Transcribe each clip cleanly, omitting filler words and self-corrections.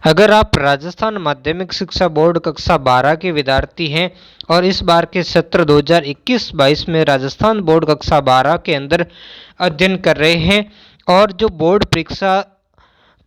अगर आप राजस्थान माध्यमिक शिक्षा बोर्ड कक्षा 12 के विद्यार्थी हैं और इस बार के सत्र 2021-22 में राजस्थान बोर्ड कक्षा 12 के अंदर अध्ययन कर रहे हैं और जो बोर्ड परीक्षा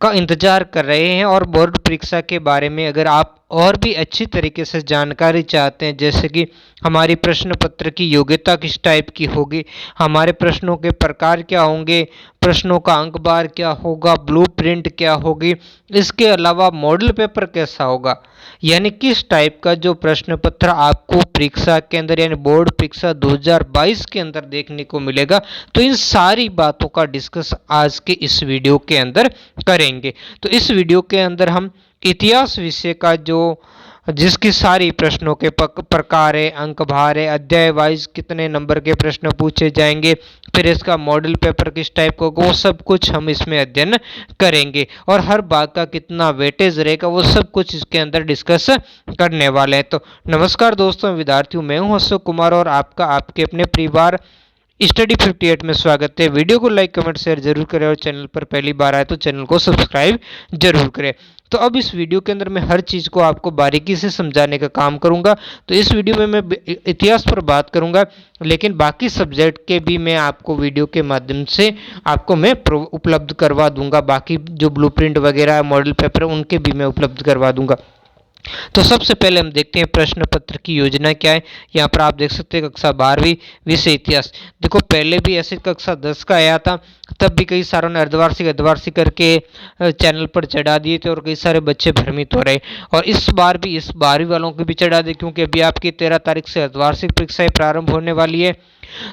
का इंतजार कर रहे हैं और बोर्ड परीक्षा के बारे में अगर आप और भी अच्छी तरीके से जानकारी चाहते हैं, जैसे कि हमारी प्रश्न पत्र की योग्यता किस टाइप की होगी, हमारे प्रश्नों के प्रकार क्या होंगे, प्रश्नों का अंक बार क्या होगा, ब्लूप्रिंट क्या होगी, इसके अलावा मॉडल पेपर कैसा होगा, यानी किस टाइप का जो प्रश्न पत्र आपको परीक्षा के अंदर यानी बोर्ड परीक्षा 2022 के अंदर देखने को मिलेगा, तो इन सारी बातों का डिस्कस आज के इस वीडियो के अंदर करेंगे। तो इस वीडियो के अंदर हम इतिहास विषय का जो जिसकी सारी प्रश्नों के प्रकार है, अंक भार है, अध्याय वाइज कितने नंबर के प्रश्न पूछे जाएंगे, फिर इसका मॉडल पेपर किस टाइप का होगा, वो सब कुछ हम इसमें अध्ययन करेंगे और हर भाग का कितना वेटेज रहेगा वो सब कुछ इसके अंदर डिस्कस करने वाले हैं। तो नमस्कार दोस्तों विद्यार्थियों, मैं हूं अशोक कुमार और आपका आपके अपने परिवार स्टडी 58 में स्वागत है। वीडियो को लाइक कमेंट शेयर जरूर करें और चैनल पर पहली बार आए तो चैनल को सब्सक्राइब जरूर करें। तो अब इस वीडियो के अंदर मैं हर चीज़ को आपको बारीकी से समझाने का काम करूंगा। तो इस वीडियो में मैं इतिहास पर बात करूंगा, लेकिन बाकी सब्जेक्ट के भी मैं आपको वीडियो के माध्यम से आपको मैं उपलब्ध करवा दूंगा। बाकी जो ब्लूप्रिंट वगैरह मॉडल पेपर उनके भी मैं उपलब्ध करवा दूंगा। तो सबसे पहले हम देखते हैं प्रश्न पत्र की योजना क्या है। यहाँ पर आप देख सकते हैं कक्षा 12वीं विषय इतिहास। देखो पहले भी ऐसे कक्षा 10 का आया था, तब भी कई सारों ने अर्धवार्षिक करके चैनल पर चढ़ा दिए थे और कई सारे बच्चे भ्रमित हो रहे। और इस बार भी इस 12वीं वालों को भी चढ़ा दिए, क्योंकि अभी आपकी 13 तारीख से अर्धवार्षिक परीक्षाएं प्रारंभ होने वाली है।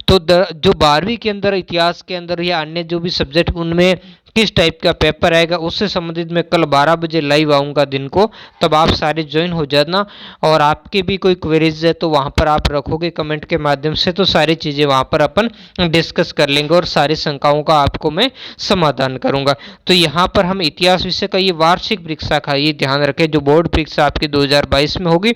तो जो 12वीं के अंदर इतिहास के अंदर या अन्य जो भी सब्जेक्ट उनमें किस टाइप का पेपर आएगा उससे संबंधित मैं कल 12 बजे लाइव आऊँगा दिन को, तब आप सारे ज्वाइन हो जाना। और आपके भी कोई क्वेरीज है तो वहाँ पर आप रखोगे कमेंट के माध्यम से, तो सारी चीज़ें वहाँ पर अपन डिस्कस कर लेंगे और सारी शंकाओं का आपको मैं समाधान करूँगा। तो यहाँ पर हम इतिहास विषय का ये वार्षिक परीक्षा का ये ध्यान रखें, जो बोर्ड परीक्षा आपकी 2022 में होगी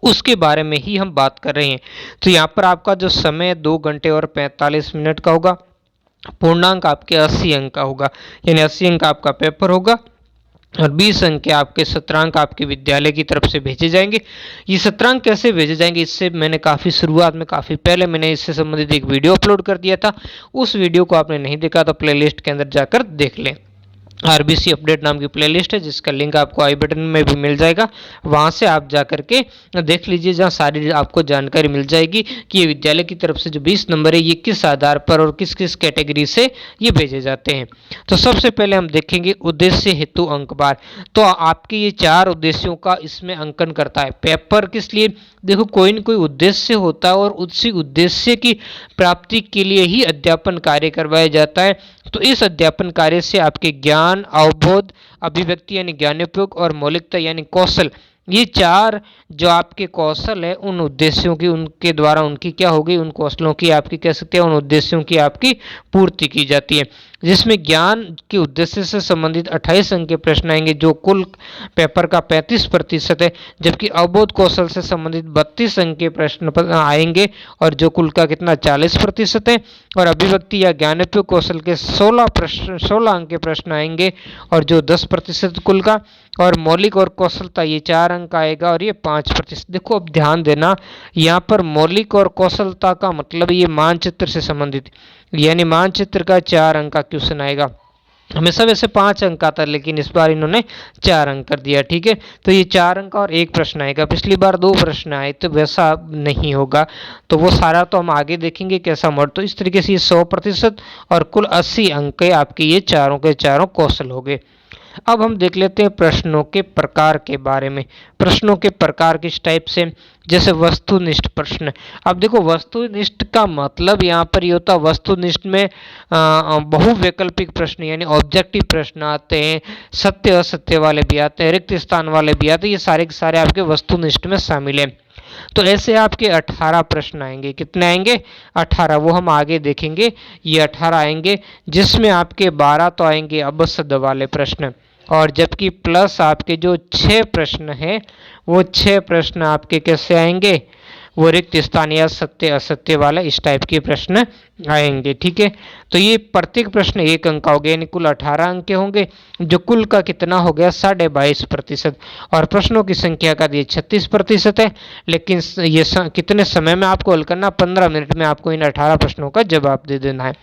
उसके बारे में ही हम बात कर रहे हैं। तो यहाँ पर आपका जो समय 2 घंटे और 45 मिनट का होगा, पूर्णांक आपके 80 अंक का होगा, यानी 80 अंक आपका पेपर होगा और 20 अंक के आपके सत्रांक आपके विद्यालय की तरफ से भेजे जाएंगे। ये सत्रांक कैसे भेजे जाएंगे, इससे मैंने काफ़ी शुरुआत में काफ़ी पहले मैंने इससे संबंधित एक वीडियो अपलोड कर दिया था। उस वीडियो को आपने नहीं देखा तो प्लेलिस्ट के अंदर जाकर देख लें। आरबीसी अपडेट नाम की प्लेलिस्ट है जिसका लिंक आपको आई बटन में भी मिल जाएगा, वहाँ से आप जा करके देख लीजिए, जहाँ सारी आपको जानकारी मिल जाएगी कि ये विद्यालय की तरफ से जो 20 नंबर है ये किस आधार पर और किस किस कैटेगरी से ये भेजे जाते हैं। तो सबसे पहले हम देखेंगे उद्देश्य हेतु अंक बार। तो आपके ये 4 उद्देश्यों का इसमें अंकन करता है पेपर। किस लिए? देखो कोई न कोई उद्देश्य होता है और उसी उद्देश्य की प्राप्ति के लिए ही अध्यापन कार्य करवाया जाता है। तो इस अध्यापन कार्य से आपके ज्ञान, अवबोध, अभिव्यक्ति यानी ज्ञानोपयोग और मौलिकता यानी कौशल, ये 4 जो आपके कौशल है उन उद्देश्यों की उनके द्वारा उनकी क्या होगी, उन कौशलों की आपकी कह सकते हैं उन उद्देश्यों की आपकी पूर्ति की जाती है। जिसमें ज्ञान के उद्देश्य से संबंधित 28 अंक के प्रश्न आएंगे जो कुल पेपर का 35% है, जबकि अवबोध कौशल से संबंधित 32 अंक के प्रश्न आएंगे और जो कुल का कितना 40% है। और अभिव्यक्ति या ज्ञानोपयोग कौशल के 16 अंक के प्रश्न आएंगे और जो 10% कुल का। और मौलिक और कौशलता ये 4 अंक आएगा और ये 5%। देखो अब ध्यान देना, यहाँ पर मौलिक और कौशलता का मतलब ये मानचित्र से संबंधित, यानी मानचित्र का 4 अंक का क्वेश्चन आएगा। हमेशा वैसे 5 अंक आता है लेकिन इस बार इन्होंने 4 अंक कर दिया, ठीक है। तो ये 4 अंक और 1 प्रश्न आएगा, पिछली बार 2 प्रश्न आए तो वैसा नहीं होगा, तो वो सारा तो हम आगे देखेंगे कैसा मोड। तो इस तरीके से ये 100% और कुल 80 अंक के आपके ये चारों के चारों कौशल हो गए। अब हम देख लेते हैं प्रश्नों के प्रकार के बारे में। प्रश्नों के प्रकार किस टाइप से, जैसे वस्तुनिष्ठ प्रश्न। अब देखो वस्तुनिष्ठ का मतलब यहाँ पर ये होता है, वस्तुनिष्ठ में बहुवैकल्पिक प्रश्न यानी ऑब्जेक्टिव प्रश्न आते हैं, सत्य असत्य वाले भी आते हैं, रिक्त स्थान वाले भी आते हैं, ये सारे के सारे आपके वस्तुनिष्ठ में शामिल हैं। तो ऐसे आपके 18 प्रश्न आएंगे। कितने आएंगे? 18, वो हम आगे देखेंगे। ये 18 आएंगे जिसमें आपके 12 तो आएंगे अबसद वाले प्रश्न, और जबकि प्लस आपके जो 6 प्रश्न हैं वो 6 प्रश्न आपके कैसे आएंगे, वो रिक्त स्थान या सत्य असत्य वाला इस टाइप के प्रश्न आएंगे। ठीक है, तो ये प्रत्येक प्रश्न 1 अंक का हो गया, यानी कुल 18 अंक के होंगे, जो कुल का कितना हो गया 22.5%। और प्रश्नों की संख्या का ये 36% है, लेकिन ये कितने समय में आपको हल करना, 15 मिनट में आपको इन 18 प्रश्नों का जवाब दे देना है।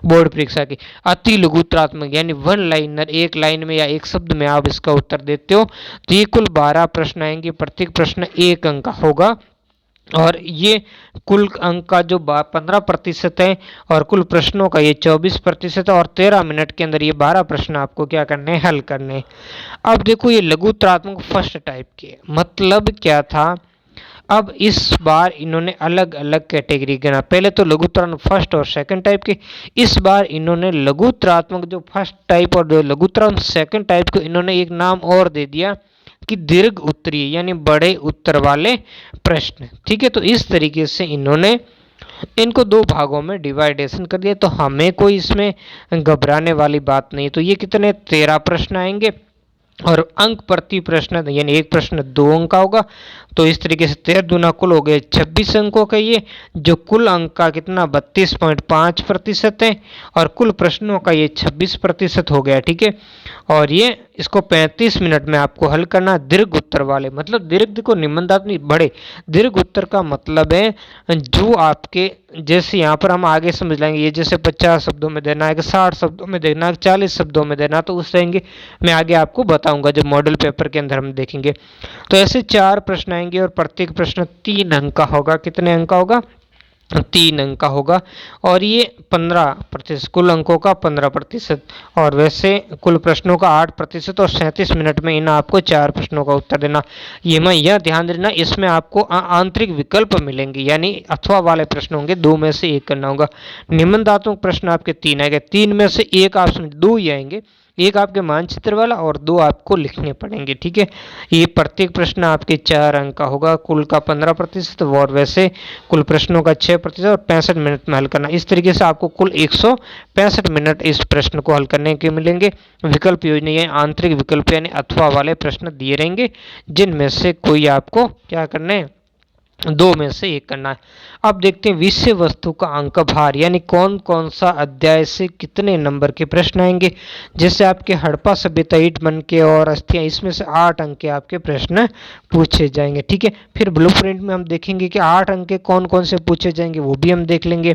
बोर्ड परीक्षा की अति लघुत्रात्मक यानी वन लाइनर, एक लाइन में या एक शब्द में आप इसका उत्तर देते हो, तो ये कुल 12 प्रश्न आएंगे, प्रत्येक प्रश्न 1 अंक का होगा। और ये कुल अंक का जो 15% है और कुल प्रश्नों का ये 24% है, और 13 मिनट के अंदर ये 12 प्रश्न आपको क्या करने हैं, हल करने हैं। अब देखो ये लघुत्रात्मक फर्स्ट टाइप के मतलब क्या था, अब इस बार इन्होंने अलग अलग कैटेगरी गिना, पहले तो लघुत्रात्मक फर्स्ट और सेकंड टाइप के, इस बार इन्होंने लघुत्रात्मक जो फर्स्ट टाइप और जो लघुत्रात्मक सेकंड टाइप को इन्होंने एक नाम और दे दिया कि दीर्घ उत्तरीय यानी बड़े उत्तर वाले प्रश्न। ठीक है, तो इस तरीके से इन्होंने इनको 2 भागों में डिवाइडेशन कर दिया, तो हमें कोई इसमें घबराने वाली बात नहीं। तो ये कितने 13 प्रश्न आएंगे और अंक प्रति प्रश्न यानी एक प्रश्न 2 अंक का होगा, तो इस तरीके से 13 दूना कुल हो गए 26 अंकों का, ये जो कुल अंक का कितना 32.5% है, और कुल प्रश्नों का ये 26% हो गया। ठीक है, और ये इसको 35 मिनट में आपको हल करना। दीर्घ उत्तर वाले मतलब दीर्घ को निबंधात्मक बड़े, दीर्घ उत्तर का मतलब है जो आपके, जैसे यहाँ पर हम आगे समझ लेंगे, ये जैसे 50 शब्दों में देना है कि 60 शब्दों में देना है, 40 शब्दों में देना, तो उस रहेंगे मैं आगे आपको बताऊंगा जब मॉडल पेपर के अंदर हम देखेंगे। तो ऐसे 4 प्रश्न आएंगे और प्रत्येक प्रश्न 3 अंक का होगा। कितने अंक का होगा, 3 अंक का होगा, और ये 15% कुल अंकों का 15%, और वैसे कुल प्रश्नों का 8%, और 37 मिनट में इन आपको 4 प्रश्नों का उत्तर देना। ये मैं यह ध्यान देना, इसमें आपको आंतरिक विकल्प मिलेंगे, यानी अथवा वाले प्रश्न होंगे, 2 में से 1 करना होगा। निबंधात्मक प्रश्न आपके 3 आएंगे, 3 में से 1 आप 2 ही आएंगे, एक आपके मानचित्र वाला और 2 आपको लिखने पड़ेंगे। ठीक है, ये प्रत्येक प्रश्न आपके 4 अंक का होगा, कुल का 15%, और वैसे कुल प्रश्नों का 6% और 65 मिनट में हल करना। इस तरीके से आपको कुल 165 मिनट इस प्रश्न को हल करने के मिलेंगे। विकल्प योजना यानी आंतरिक विकल्प यानी अथवा वाले प्रश्न दिए रहेंगे, जिनमें से कोई आपको क्या करना है, 2 में से 1 करना है। अब देखते हैं विषय वस्तु का अंक भार, यानी कौन कौन सा अध्याय से कितने नंबर के प्रश्न आएंगे। जैसे आपके हड़प्पा सभ्यता, ईंट बनके और अस्थियां, इसमें से 8 अंक के आपके प्रश्न पूछे जाएंगे। ठीक है, फिर ब्लूप्रिंट में हम देखेंगे कि 8 अंक के कौन कौन से पूछे जाएंगे, वो भी हम देख लेंगे।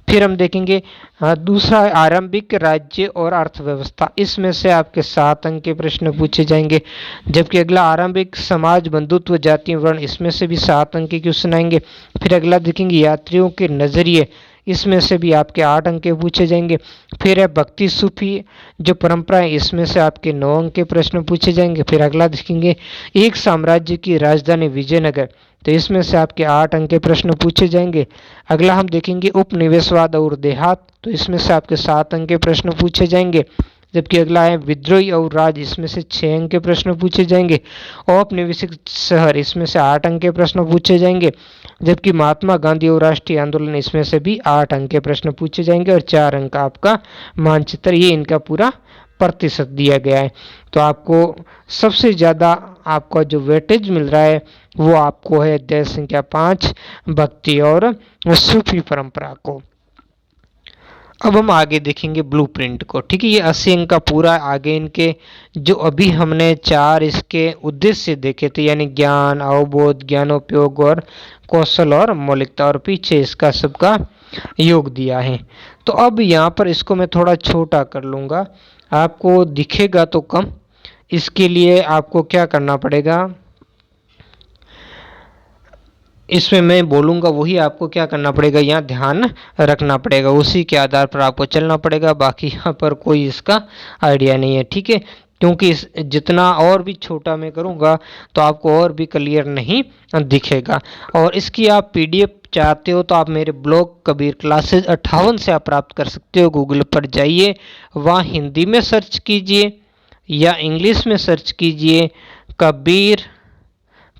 फिर हम देखेंगे दूसरा आरंभिक राज्य और अर्थव्यवस्था, इसमें से आपके 7 अंक के प्रश्न पूछे जाएंगे। जबकि अगला आरंभिक समाज, बंधुत्व, जाति, वर्ण, इसमें से भी 7 अंक के क्वेश्चन आएंगे। फिर अगला देखेंगे यात्रियों के नजरिए, इसमें से भी आपके 8 अंक के पूछे जाएंगे। फिर है भक्ति सूफी जो परंपरा है, इसमें से आपके 9 अंक के प्रश्न पूछे जाएंगे। फिर अगला देखेंगे एक साम्राज्य की राजधानी विजयनगर, तो इसमें से आपके 8 अंक के प्रश्न पूछे जाएंगे। अगला हम देखेंगे उपनिवेशवाद और देहात, तो इसमें से आपके 7 अंक के प्रश्न पूछे जाएंगे। जबकि अगला है विद्रोही और राज, इसमें से 6 अंक के प्रश्न पूछे जाएंगे। औपनिवेशिक शहर, इसमें से 8 अंक के प्रश्न पूछे जाएंगे। जबकि महात्मा गांधी और राष्ट्रीय आंदोलन, इसमें से भी 8 अंक के प्रश्न पूछे जाएंगे, और 4 अंक का आपका मानचित्र, ये इनका पूरा प्रतिशत दिया गया है। तो आपको सबसे ज़्यादा आपका जो वेटेज मिल रहा है वो आपको है अध्याय संख्या 5 भक्ति और सूफी परंपरा को। अब हम आगे देखेंगे ब्लूप्रिंट को। ठीक है, ये 80 अंक का पूरा, आगे इनके जो अभी हमने 4 इसके उद्देश्य देखे थे, यानी ज्ञान, अवबोध, ज्ञानोपयोग और कौशल और मौलिकता, और पीछे इसका सबका योग दिया है। तो अब यहाँ पर इसको मैं थोड़ा छोटा कर लूँगा, आपको दिखेगा तो कम। इसके लिए आपको क्या करना पड़ेगा, इसमें मैं बोलूँगा वही आपको क्या करना पड़ेगा, यहाँ ध्यान रखना पड़ेगा, उसी के आधार पर आपको चलना पड़ेगा। बाकी यहाँ पर कोई इसका आइडिया नहीं है। ठीक है, क्योंकि जितना और भी छोटा मैं करूँगा तो आपको और भी क्लियर नहीं दिखेगा। और इसकी आप पीडीएफ चाहते हो तो आप मेरे ब्लॉग कबीर क्लासेज 58 से आप प्राप्त कर सकते हो। गूगल पर जाइए, वहाँ हिंदी में सर्च कीजिए या इंग्लिश में सर्च कीजिए कबीर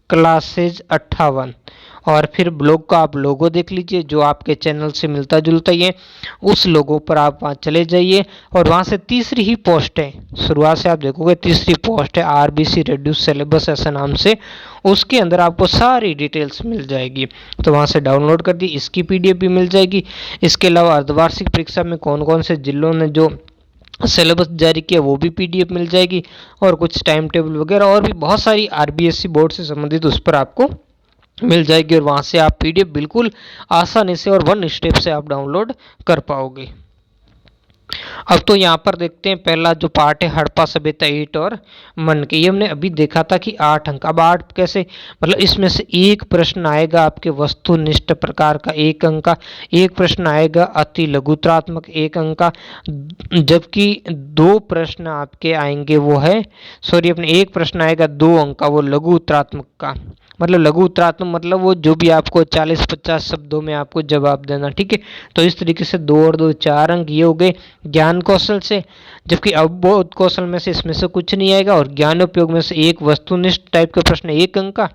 क्लासेज 58, और फिर ब्लॉग का आप लोगो देख लीजिए, जो आपके चैनल से मिलता जुलता ही है, उस लोगो पर आप वहाँ चले जाइए और वहाँ से तीसरी ही पोस्ट है, शुरुआत से आप देखोगे तीसरी पोस्ट है आरबीसी रिड्यूस सिलेबस ऐसा नाम से, उसके अंदर आपको सारी डिटेल्स मिल जाएगी। तो वहाँ से डाउनलोड कर दी, इसकी पीडीएफ भी मिल जाएगी। इसके अलावा अर्धवार्षिक परीक्षा में कौन कौन से जिलों ने जो सिलेबस जारी किया वो भी पीडीएफ मिल जाएगी, और कुछ टाइम टेबल वगैरह और भी बहुत सारी आरबीएससी बोर्ड से संबंधित उस पर आपको मिल जाएगी, और वहाँ से आप पीडीएफ बिल्कुल आसानी से और वन स्टेप से आप डाउनलोड कर पाओगे। अब तो यहाँ पर देखते हैं पहला जो पार्ट है हड़प्पा सभ्यता ईंट और मन के, ये हमने अभी देखा था कि 8 अंक। अब 8 कैसे, मतलब इसमें से एक प्रश्न आएगा आपके वस्तुनिष्ठ प्रकार का 1 अंक का, एक प्रश्न आएगा अति लघुत्रात्मक 1 अंक का, जबकि 2 प्रश्न आपके आएंगे वो है अपने एक प्रश्न आएगा 2 अंक का वो लघु उत्तरात्मक का, मतलब लघु उत्तरात्मक मतलब वो जो भी आपको 40-50 शब्दों में आपको जवाब देना, ठीक है। तो इस तरीके से 2 और 2 4 अंक ये हो गए ज्ञान कौशल से, जबकि अवबोध कौशल में से इसमें से कुछ नहीं आएगा, और ज्ञानोपयोग में से एक वस्तुनिष्ठ टाइप का प्रश्न 1 अंक का,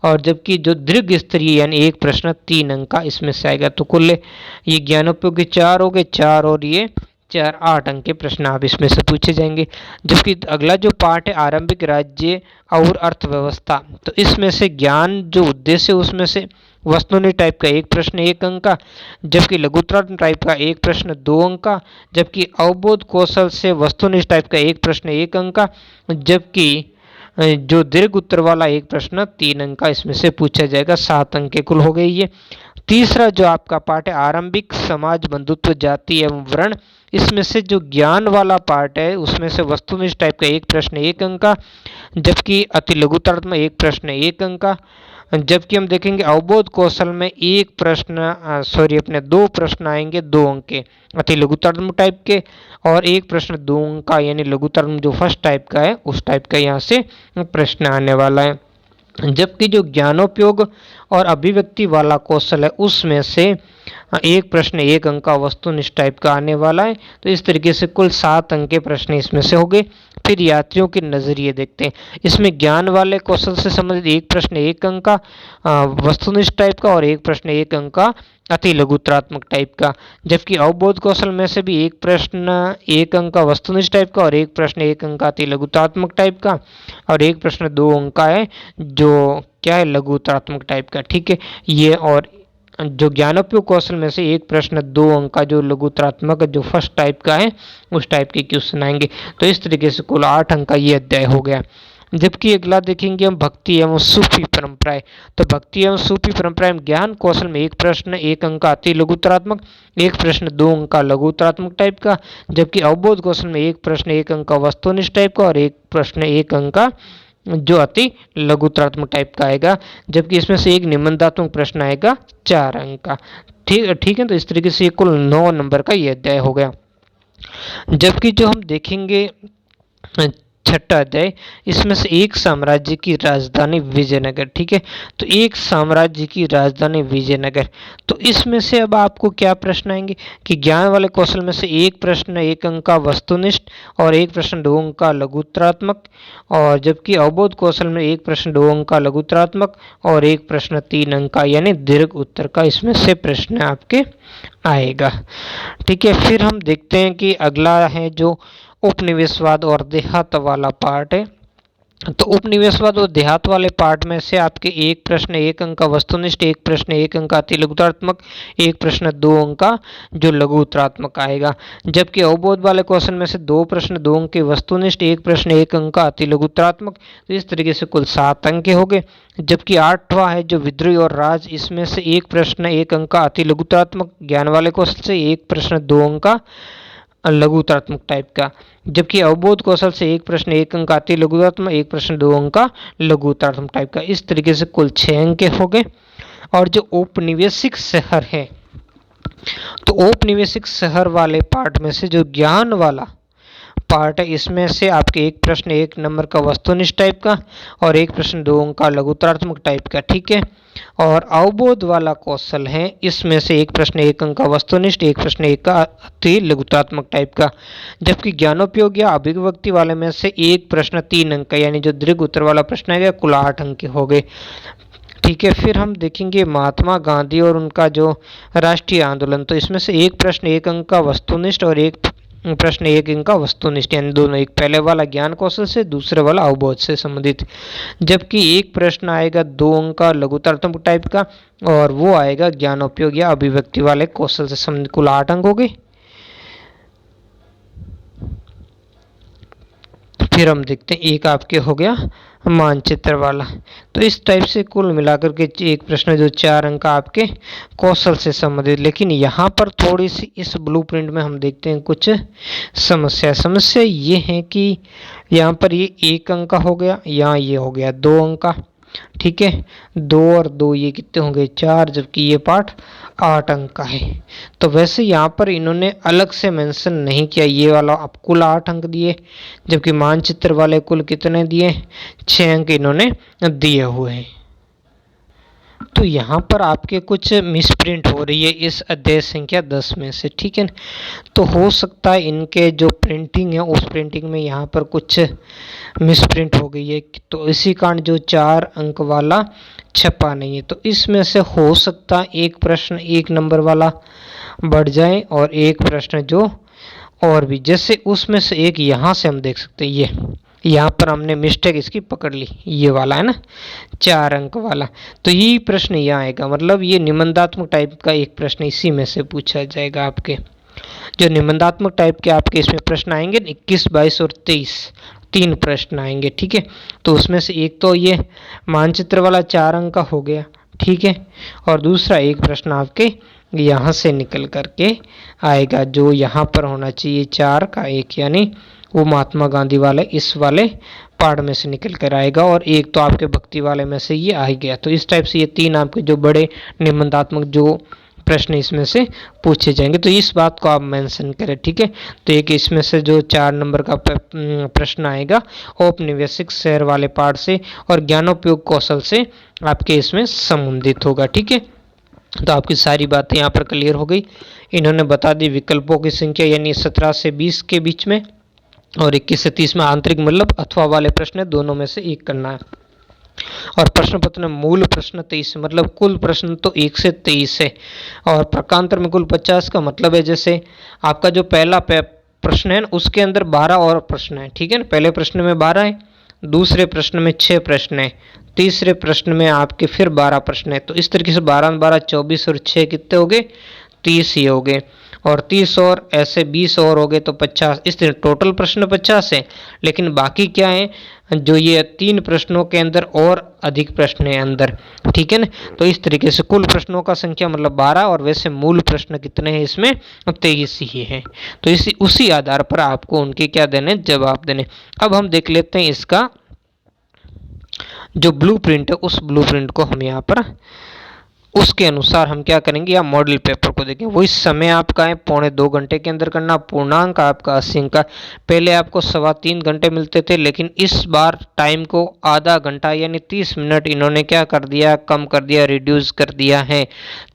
और जबकि जो दीर्घ स्तरीय यानी एक प्रश्न 3 अंक का इसमें से आएगा। तो कुल ये ज्ञानोपयोग के 4 हो गए, 4 और ये 4 8 अंक के प्रश्न आप इसमें से पूछे जाएंगे। जबकि अगला जो पार्ट है आरंभिक राज्य और अर्थव्यवस्था, तो इसमें से ज्ञान जो उद्देश्य उसमें से वस्तुनिष्ठ टाइप का 1 प्रश्न 1 अंक का, जबकि लघुत्रात्मक टाइप का 1 प्रश्न 2 अंक का, जबकि अवबोध कौशल से वस्तुनिष्ठ टाइप का 1 प्रश्न 1 अंक का, जबकि जो दीर्घ उत्तर वाला 1 प्रश्न 3 अंक का इसमें से पूछा जाएगा। 7 अंक के कुल हो गए ये। तीसरा जो आपका पार्ट है आरंभिक समाज बंधुत्व जाति एवं वर्ण, इसमें से जो ज्ञान वाला पार्ट है उसमें से वस्तुनिष्ठ टाइप का 1 प्रश्न 1 अंक का, जबकि अति लघुत्रात्मक 1 प्रश्न 1 अंक का, जबकि हम देखेंगे अवबोध कौशल में 1 प्रश्न अपने 2 प्रश्न आएंगे 2 अंक के अति लघुत्रात्मक टाइप के, और 1 प्रश्न 2 अंक का, यानी लघुत्रात्मक जो फर्स्ट टाइप का है उस टाइप का यहाँ से प्रश्न आने वाला है। जबकि जो ज्ञानोपयोग और अभिव्यक्ति वाला कौशल है उसमें से 1 प्रश्न 1 अंक का वस्तुनिष्ठ टाइप का आने वाला है। तो इस तरीके से कुल 7 अंक के प्रश्न इसमें से हो गए। फिर यात्रियों के नजरिए देखते हैं, इसमें ज्ञान वाले कौशल से संबंधित 1 प्रश्न 1 अंक का वस्तुनिष्ठ टाइप का, और 1 प्रश्न 1 अंक का अति लघुत्रात्मक टाइप का, जबकि अवबोध कौशल में से भी 1 प्रश्न 1 अंक का वस्तुनिष्ठ टाइप का, और 1 प्रश्न 1 अंक का अति लघुत्रात्मक टाइप का, और 1 प्रश्न 2 अंक का है जो क्या है लघुत्रात्मक टाइप का, ठीक है ये। और जो ज्ञानोपयोग कौशल में से 1 प्रश्न 2 अंक का जो लघुत्रात्मक जो फर्स्ट टाइप का है उस टाइप के क्वेश्चन आएंगे। तो इस तरीके से कुल 8 अंक का ये अध्याय हो गया। जबकि अगला देखेंगे हम भक्ति एवं सूफी परंपराएं, तो भक्ति एवं सूफी परंपराएं ज्ञान कौशल में 1 प्रश्न 1 अंक का अति लघुत्रात्मक, 1 प्रश्न 2 अंक का लघुत्रात्मक टाइप का, जबकि अवबोध कौशल में 1 प्रश्न 1 अंक का वस्तुनिष्ठ टाइप का, और 1 प्रश्न 1 अंक का जो अति लघुत्रात्मक टाइप का आएगा, जबकि इसमें से 1 निबंधात्मक प्रश्न आएगा 4 अंक का। ठीक है। तो इस तरीके से कुल 9 नंबर का ये अध्याय हो गया। जबकि जो हम देखेंगे छठा अध्याय, इसमें से एक साम्राज्य की राजधानी विजयनगर, ठीक है। तो एक साम्राज्य की राजधानी विजयनगर, तो इसमें से अब आपको क्या प्रश्न आएंगे कि ज्ञान वाले कौशल में से 1 प्रश्न 1 अंक का वस्तुनिष्ठ, और 1 प्रश्न 2 अंक का लघुत्रात्मक, और जबकि अवबोध कौशल में 1 प्रश्न 2 अंक का लघुत्रात्मक, और 1 प्रश्न 3 अंक का यानी दीर्घ उत्तर का इसमें से प्रश्न आपके आएगा, ठीक है। फिर हम देखते हैं कि अगला है जो उपनिवेशवाद और देहात वाला पार्ट है। तो उपनिवेशवाद और देहात वाले पार्ट में से आपके 1 प्रश्न 1 अंक का वस्तुनिष्ठ, 1 प्रश्न 1 अंक का अति लघुत्रात्मक, 1 प्रश्न 2 अंक का जो लघु उत्तरात्मक आएगा। जबकि अवबोध वाले क्वेश्चन में से 2 प्रश्न 2 अंक के वस्तुनिष्ठ, 1 प्रश्न 1 अंक का अति लघु उत्तरात्मक। तो इस तरीके से कुल 7 अंक के हो गए। जबकि 8वां है जो विद्रोह और राज, इसमें से 1 प्रश्न 1 अंक का अति लघु उत्तरात्मक ज्ञान वाले क्वेश्चन से, 1 प्रश्न 2 अंक का लघुत्रात्मक टाइप का। जबकि अवबोध कौशल से 1 प्रश्न 1 अंक का अति लघुत्रात्मक, 1 प्रश्न 2 अंक का लघुत्रात्मक टाइप का। इस तरीके से कुल 6 अंक हो गए। और जो औपनिवेशिक शहर है, तो औपनिवेशिक शहर वाले पार्ट में से जो ज्ञान वाला पार्ट है, इसमें से आपके 1 प्रश्न 1 नंबर का वस्तुनिष्ठ टाइप का, और 1 प्रश्न 2 अंक का लघुत्रात्मक टाइप का, ठीक है। और अवबोध वाला कौशल है, इसमें से 1 प्रश्न 1 अंक का वस्तुनिष्ठ, 1 प्रश्न 1 का अति लघुत्रात्मक टाइप का। जबकि ज्ञानोपयोग या अभिव्यक्ति वाले में से 1 प्रश्न 3 अंक का यानी जो दीर्घ उत्तर वाला प्रश्न है, कुल 8 अंक के हो गए। ठीक है, फिर हम देखेंगे महात्मा गांधी और उनका जो राष्ट्रीय आंदोलन। तो इसमें से एक प्रश्न 1 अंक का वस्तुनिष्ठ और एक प्रश्न 1 अंक का वस्तुनिष्ठ, यानी दोनों, एक पहले वाला ज्ञान कौशल से, दूसरे वाला अवबोध से संबंधित। जबकि एक प्रश्न आएगा 2 अंक का लघुतरात्मक टाइप का, और वो आएगा ज्ञानोपयोग या अभिव्यक्ति वाले कौशल से संबंधित। कुल 8 अंक हो गए। फिर हम देखते हैं एक आपके हो गया मानचित्र वाला। तो इस टाइप से कुल मिलाकर के एक प्रश्न जो 4 अंक का आपके कौशल से संबंधित। लेकिन यहाँ पर थोड़ी सी इस ब्लूप्रिंट में हम देखते हैं कुछ समस्या ये है कि यहाँ पर ये 1 अंक का हो गया, यहाँ ये हो गया 2 अंक का। ठीक है, 2 और 2 ये कितने होंगे 4, जबकि ये पार्ट 8 अंक का है। तो वैसे यहाँ पर इन्होंने अलग से मेंशन नहीं किया, ये वाला आप कुल 8 अंक दिए, जबकि मानचित्र वाले कुल कितने दिए 6 अंक इन्होंने दिए हुए हैं। तो यहाँ पर आपके कुछ मिसप्रिंट हो रही है इस अध्याय संख्या 10 में से। ठीक है, तो हो सकता है इनके जो प्रिंटिंग है उस प्रिंटिंग में यहाँ पर कुछ मिसप्रिंट हो गई है, तो इसी कारण जो 4 अंक वाला छपा नहीं है। तो इसमें से हो सकता है एक प्रश्न 1 नंबर वाला बढ़ जाए और एक प्रश्न जो और भी, जैसे उसमें से एक यहाँ से हम देख सकते हैं, ये यहाँ पर हमने मिस्टेक इसकी पकड़ ली, ये वाला है ना 4 अंक वाला। तो यही प्रश्न यहाँ आएगा, मतलब ये निबंधात्मक टाइप का एक प्रश्न इसी में से पूछा जाएगा। आपके जो निबंधात्मक टाइप के आपके इसमें प्रश्न आएंगे 21, 22 और 23, 3 प्रश्न आएंगे। ठीक है, तो उसमें से एक तो ये मानचित्र वाला 4 अंक का हो गया। ठीक है, और दूसरा एक प्रश्न आपके यहाँ से निकल करके आएगा, जो यहाँ पर होना चाहिए 4 का 1, यानी वो महात्मा गांधी वाले इस वाले पार्ट में से निकल कर आएगा, और एक तो आपके भक्ति वाले में से ये आ गया। तो इस टाइप से ये 3 आपके जो बड़े निबंधात्मक जो प्रश्न इसमें से पूछे जाएंगे, तो इस बात को आप मेंशन करें। ठीक है, तो एक इसमें से जो 4 नंबर का प्रश्न आएगा औपनिवेशिक शहर वाले पार्ट से और ज्ञानोपयोग कौशल से आपके इसमें संबंधित होगा। ठीक है, तो आपकी सारी बातें यहाँ पर क्लियर हो गई। इन्होंने बता दी विकल्पों की संख्या, यानी 17 से 20 के बीच में, और 21 से 30 में आंतरिक मतलब अथवा वाले प्रश्न दोनों में से एक करना है। और प्रश्न पत्र में मूल प्रश्न 23, मतलब कुल प्रश्न तो 1 से 23 है, और प्रकांतर में कुल 50 का मतलब है जैसे आपका जो पहला प्रश्न है उसके अंदर 12 और प्रश्न है। ठीक है ना, पहले प्रश्न में 12 है, दूसरे प्रश्न में 6 प्रश्न है, तीसरे प्रश्न में आपके फिर 12 प्रश्न है। तो इस तरीके से 12 12 24 और 6 कितने हो गए 30 ही हो गए, और 30 और ऐसे 20 और हो गए तो 50। इस तरह टोटल प्रश्न 50 है, लेकिन बाकी क्या है जो ये 3 प्रश्नों के अंदर और अधिक प्रश्न है अंदर। ठीक है ना, तो इस तरीके से कुल प्रश्नों का संख्या मतलब 12, और वैसे मूल प्रश्न कितने हैं इसमें 23 ही है। तो इसी उसी आधार पर आपको उनके क्या देने जवाब देने। अब हम देख लेते हैं इसका जो ब्लूप्रिंट है, उस ब्लूप्रिंट को हम यहाँ पर उसके अनुसार हम क्या करेंगे, या मॉडल पेपर को देखें। वही समय आपका है 2.25 घंटे के अंदर करना, पूर्णांक आपका 80 अंक का। पहले आपको 3.25 घंटे मिलते थे, लेकिन इस बार टाइम को आधा घंटा यानी 30 मिनट इन्होंने क्या कर दिया, कम कर दिया, रिड्यूस कर दिया है।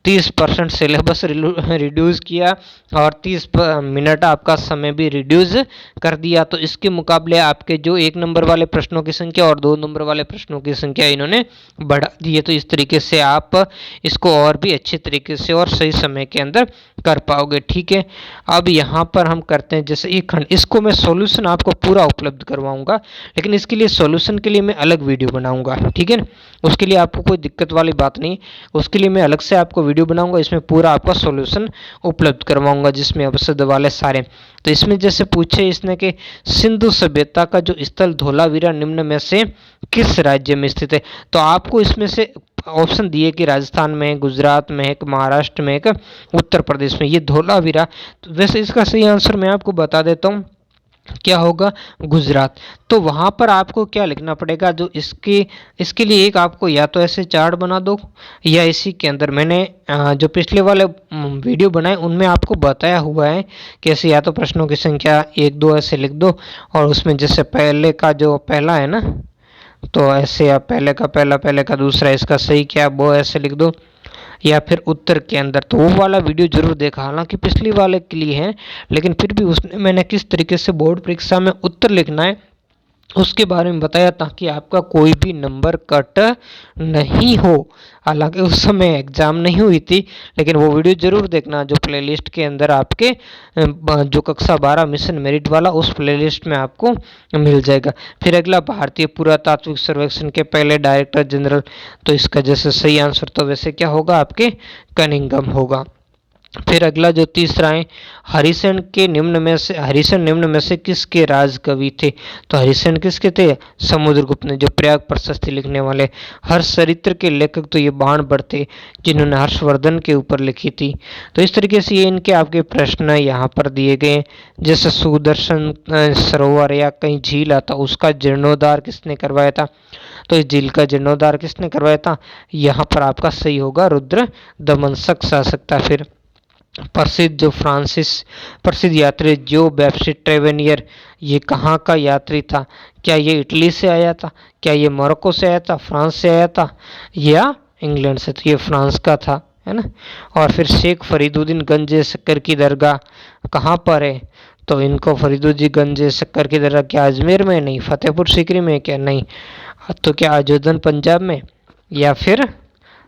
30% सिलेबस रिड्यूस किया और 30 मिनट आपका समय भी रिड्यूस कर दिया। तो इसके मुकाबले आपके जो 1 नंबर वाले प्रश्नों की संख्या और 2 नंबर वाले प्रश्नों की संख्या इन्होंने बढ़ा दी है। तो इस तरीके से आप इसको और भी अच्छे तरीके से और सही समय के अंदर कर पाओगे। ठीक है, अब यहाँ पर हम करते हैं जैसे एक खंड, इसको मैं सॉल्यूशन आपको पूरा उपलब्ध करवाऊंगा, लेकिन इसके लिए सॉल्यूशन के लिए मैं अलग वीडियो बनाऊंगा। ठीक है ना, उसके लिए आपको कोई दिक्कत वाली बात नहीं, उसके लिए मैं अलग से आपको वीडियो बनाऊंगा, इसमें पूरा आपका सॉल्यूशन उपलब्ध करवाऊंगा, जिसमें अवसद वाले सारे। तो इसमें जैसे पूछे इसने कि सिंधु सभ्यता का जो स्थल धोलावीरा निम्न में से किस राज्य में स्थित है, तो आपको इसमें से ऑप्शन दिए कि राजस्थान में, गुजरात में, एक महाराष्ट्र में, एक उत्तर प्रदेश में, ये धोलावीरा। तो वैसे इसका सही आंसर मैं आपको बता देता हूँ, क्या होगा गुजरात। तो वहाँ पर आपको क्या लिखना पड़ेगा, जो इसके लिए एक आपको या तो ऐसे चार्ट बना दो, या इसी के अंदर मैंने जो पिछले वाले वीडियो बनाए उनमें आपको बताया हुआ है कि ऐसे या तो प्रश्नों की संख्या 1 2 ऐसे लिख दो, और उसमें जैसे पहले का जो पहला है ना, तो ऐसे आप पहले का दूसरा इसका सही क्या वो ऐसे लिख दो, या फिर उत्तर के अंदर। तो वो वाला वीडियो जरूर देखा, हालांकि पिछली वाले के लिए है, लेकिन फिर भी उसने मैंने किस तरीके से बोर्ड परीक्षा में उत्तर लिखना है उसके बारे में बताया ताकि आपका कोई भी नंबर कट नहीं हो। हालांकि उस समय एग्ज़ाम नहीं हुई थी, लेकिन वो वीडियो ज़रूर देखना जो प्लेलिस्ट के अंदर आपके जो कक्षा 12 मिशन मेरिट वाला उस प्लेलिस्ट में आपको मिल जाएगा। फिर अगला, भारतीय पुरातात्विक सर्वेक्षण के पहले डायरेक्टर जनरल, तो इसका जैसे सही आंसर तो वैसे क्या होगा आपके कनिंघम होगा। फिर अगला जो तीसरा है, हरिसेन निम्न में से किसके राजकवि थे? तो हरिसेन किसके थे? समुद्रगुप्त ने, जो प्रयाग प्रशस्ति लिखने वाले। हर्षचरित्र के लेखक तो ये बाणभट्ट थे जिन्होंने हर्षवर्धन के ऊपर लिखी थी। तो इस तरीके से ये इनके आपके प्रश्न यहाँ पर दिए गए। जैसे सुदर्शन सरोवर या कहीं झील आता, उसका जीर्णोद्धार किसने करवाया था? तो इस झील का जीर्णोद्धार किसने करवाया था? यहाँ पर आपका सही होगा रुद्र दमनशक शासक था। फिर प्रसिद्ध यात्री जो बैप्टिस्ट ट्रेवेनियर, ये कहाँ का यात्री था? क्या ये इटली से आया था? क्या ये मोरक्को से आया था? फ्रांस से आया था? या इंग्लैंड से? तो ये फ्रांस का था, है ना। और फिर शेख फरीदुद्दीन गंज शक्कर की दरगाह कहाँ पर है? तो इनको फरीदुद्दीन गंज शक्कर की दरगाह क्या अजमेर में? नहीं। फतेहपुर सीकरी में? क्या नहीं। तो क्या अजोधन पंजाब में या फिर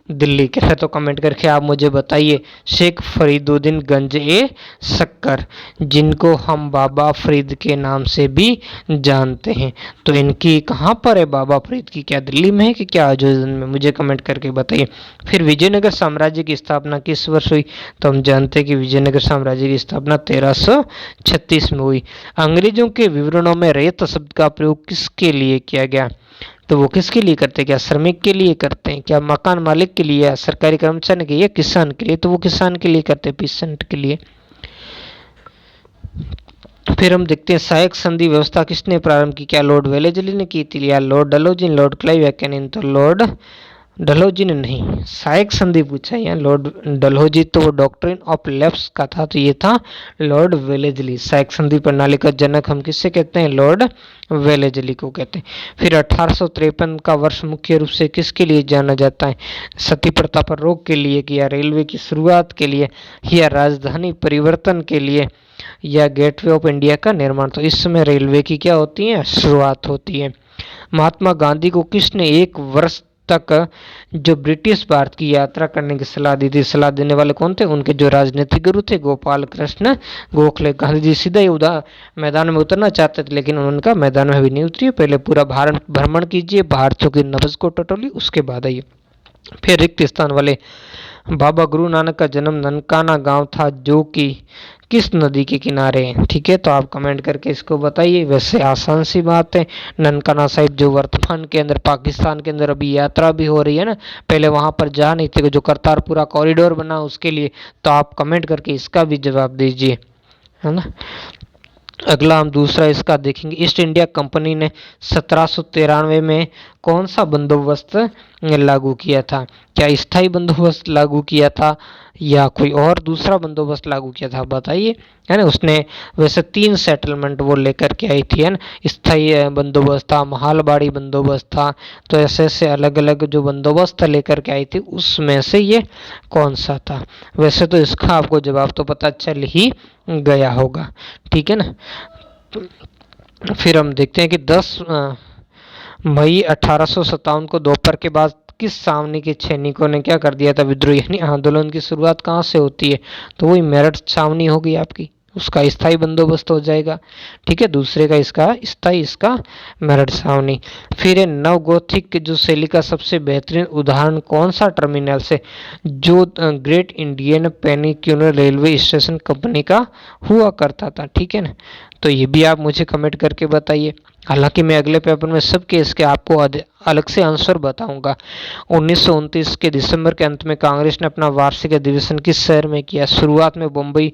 दिल्ली के? तो कमेंट करके आप मुझे बताइए। शेख फरीदुद्दीन गंज ए शक्कर, जिनको हम बाबा फरीद के नाम से भी जानते हैं, तो इनकी कहाँ पर है बाबा फरीद की? क्या दिल्ली में है कि क्या अजोधन में? मुझे कमेंट करके बताइए। फिर विजयनगर साम्राज्य की स्थापना किस वर्ष हुई? तो हम जानते हैं कि विजयनगर साम्राज्य की स्थापना 1336 में हुई। अंग्रेजों के विवरणों में रैयत शब्द का प्रयोग किसके लिए किया गया? तो वो किसके लिए करते हैं? क्या श्रमिक के लिए करते हैं? क्या मकान मालिक के लिए? या सरकारी कर्मचारी के लिए? या किसान के लिए? तो वो किसान के लिए करते हैं, पीसेंट के लिए। फिर हम देखते हैं सहायक संधि व्यवस्था किसने प्रारंभ की? क्या लॉर्ड वेलेस्ली ने की थी या लॉर्ड डलहौजी, लॉर्ड क्लाइव या कैनिंग? तो लॉर्ड डलहौजी ने नहीं, सहायक संधि पूछा है यहाँ। लॉर्ड डलहौजी तो वो डॉक्ट्रिन ऑफ लैप्स का था, तो ये था लॉर्ड वेलेस्ली। सहायक संधि प्रणाली का जनक हम किससे कहते हैं? लॉर्ड वेलेस्ली को कहते हैं। फिर 1853 का वर्ष मुख्य रूप से किसके लिए जाना जाता है? सती प्रथा पर रोक के लिए, या रेलवे की शुरुआत के लिए, या राजधानी परिवर्तन के लिए, या गेटवे ऑफ इंडिया का निर्माण? तो इस समय रेलवे की क्या होती है? शुरुआत होती है। महात्मा गांधी को किसने 1 वर्ष तक जो ब्रिटिश भारत की यात्रा करने की सलाह दी थी? सलाह देने वाले कौन थे? उनके जो राजनीतिक गुरु थे, गोपाल कृष्ण गोखले। गांधी जी सीधा ही मैदान में उतरना चाहते थे, लेकिन उनका मैदान में भी नहीं उतरी। पहले पूरा भारत भ्रमण कीजिए, भारतीयों की नब्ज को टटोली, उसके बाद आइए। फिर रिक्त स्थान वाले, बाबा गुरु नानक का जन्म ननकाना गांव था जो कि किस नदी के किनारे है? ठीक है, तो आप कमेंट करके इसको बताइए। वैसे आसान सी बात है। ननकाना साहिब जो वर्तमान के अंदर पाकिस्तान के अंदर अभी यात्रा भी हो रही है ना, पहले वहां पर जा नहीं थे, जो करतारपुरा कॉरिडोर बना उसके लिए। तो आप कमेंट करके इसका भी जवाब दीजिए, है ना। अगला हम दूसरा इसका देखेंगे। ईस्ट इंडिया कंपनी ने 1793 में कौन सा बंदोबस्त लागू किया था? क्या स्थायी बंदोबस्त लागू किया था या कोई और दूसरा बंदोबस्त लागू किया था? बताइए, है ना। उसने वैसे 3 सेटलमेंट वो लेकर के आई थी, है ना। स्थायी बंदोबस्त था, महालबाड़ी बंदोबस्त था, तो ऐसे ऐसे अलग अलग जो बंदोबस्त लेकर के आई थी, उसमें से ये कौन सा था? वैसे तो इसका आपको जवाब तो पता चल ही गया होगा, ठीक है ना। फिर हम देखते हैं कि 10 मई 1857 को दोपहर के बाद किस छावनी के सैनिकों ने क्या कर दिया था? विद्रोह, यानी आंदोलन की शुरुआत कहाँ से होती है? तो वही मेरठ छावनी होगी आपकी, उसका स्थायी बंदोबस्त हो जाएगा, ठीक है। दूसरे का इसका स्थायी, इसका मेरठ छावनी। फिर नवगोथिक जो शैली का सबसे बेहतरीन उदाहरण कौन सा टर्मिनल से? जो great Indian peninsular railway station company का हुआ करता था, ठीक है ना। तो ये भी आप मुझे कमेंट करके बताइए। हालांकि मैं अगले पेपर में सबके इसके आपको अलग से आंसर बताऊंगा। 1929 के दिसंबर के अंत में कांग्रेस ने अपना वार्षिक अधिवेशन किस शहर में किया? शुरुआत में मुंबई,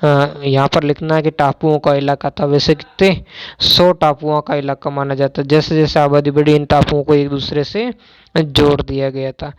यहाँ पर लिखना है कि टापुओं का इलाका था। वैसे कितने 100 टापुओं का इलाका माना जाता है। जैसे जैसे आबादी बढ़ी, इन टापुओं को एक दूसरे से जोड़ दिया गया था,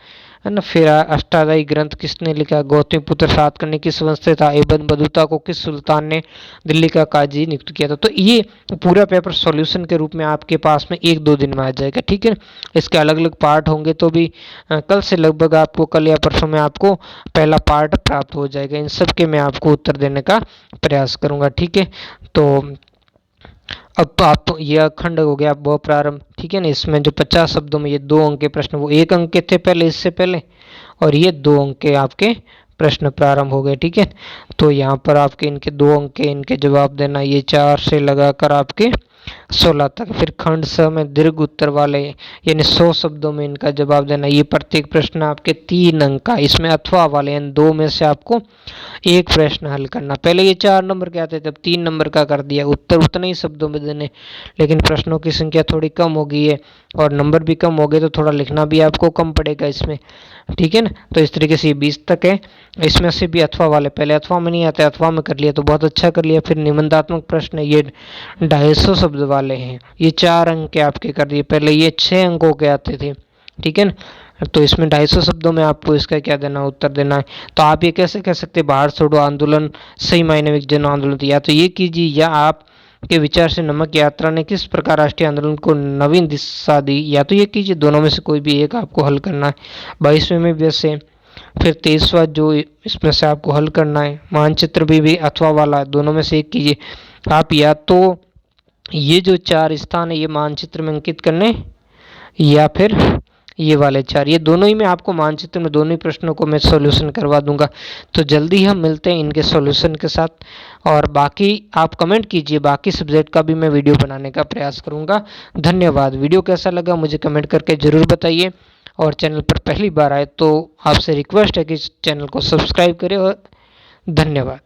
है ना। फिर अष्टाध्यायी ग्रंथ किसने लिखा? गौतमीपुत्र सातकर्णी किस वंश से था? इब्न बतूता को किस सुल्तान ने दिल्ली का काजी नियुक्त किया था? तो ये पूरा पेपर सॉल्यूशन के रूप में आपके पास में 1-2 दिन में आ जाएगा, ठीक है। इसके अलग अलग पार्ट होंगे, तो भी कल से लगभग आपको, कल या परसों में आपको पहला पार्ट प्राप्त हो जाएगा। इन सब के मैं आपको उत्तर देने का प्रयास करूंगा, ठीक है। तो अब आप ये अखंड हो गया ब प्रारंभ, ठीक है ना। इसमें जो 50 शब्दों में ये 2 अंक के प्रश्न वो 1 अंक के थे पहले, इससे पहले, और ये 2 अंक के आपके प्रश्न प्रारंभ हो गए, ठीक है। तो यहाँ पर आपके इनके 2 अंक के इनके जवाब देना, ये 4 से लगाकर आपके 16 तक। फिर खंड स में दीर्घ उत्तर वाले यानी 100 शब्दों में इनका जवाब देना। ये प्रत्येक प्रश्न आपके 3 अंक का, इसमें अथवा वाले यानी 2 में से आपको एक प्रश्न हल करना। पहले ये 4 नंबर के आते थे, अब 3 नंबर का कर दिया। उत्तर उतने ही शब्दों में देने, लेकिन प्रश्नों की संख्या थोड़ी कम हो गई है और नंबर भी कम हो गए, तो थोड़ा लिखना भी आपको कम पड़ेगा इसमें, ठीक है ना। तो इस तरीके से ये 20 तक है। इसमें से भी अथवा वाले, पहले अथवा में नहीं आते, अथवा में कर लिया तो बहुत अच्छा कर लिया। फिर निबंधात्मक प्रश्न ये 250 शब्द वाले हैं, ये 4 अंक के आपके कर दिए। पहले ये 6 अंकों के आते थे, ठीक है ना। तो इसमें 250 शब्दों में आपको इसका क्या देना, उत्तर देना है। तो आप ये कैसे कह सकते हैं बाहर छोड़ो आंदोलन सही मायने में जन आंदोलन था, या तो ये कीजिए, या आप के विचार से नमक यात्रा ने किस प्रकार राष्ट्रीय आंदोलन को नवीन दिशा दी, या तो ये कीजिए। दोनों में से कोई भी एक आपको हल करना है। 22वें में वैसे, फिर 23वां जो इसमें से आपको हल करना है। मानचित्र भी अथवा वाला, दोनों में से एक कीजिए आप। या तो ये जो 4 स्थान है ये मानचित्र में अंकित करने, या फिर ये वाले 4, ये दोनों ही मैं आपको मानचित्र में दोनों ही प्रश्नों को मैं सॉल्यूशन करवा दूंगा। तो जल्दी हम मिलते हैं इनके सॉल्यूशन के साथ, और बाकी आप कमेंट कीजिए, बाकी सब्जेक्ट का भी मैं वीडियो बनाने का प्रयास करूंगा। धन्यवाद। वीडियो कैसा लगा मुझे कमेंट करके ज़रूर बताइए, और चैनल पर पहली बार आए तो आपसे रिक्वेस्ट है कि चैनल को सब्सक्राइब करें, और धन्यवाद।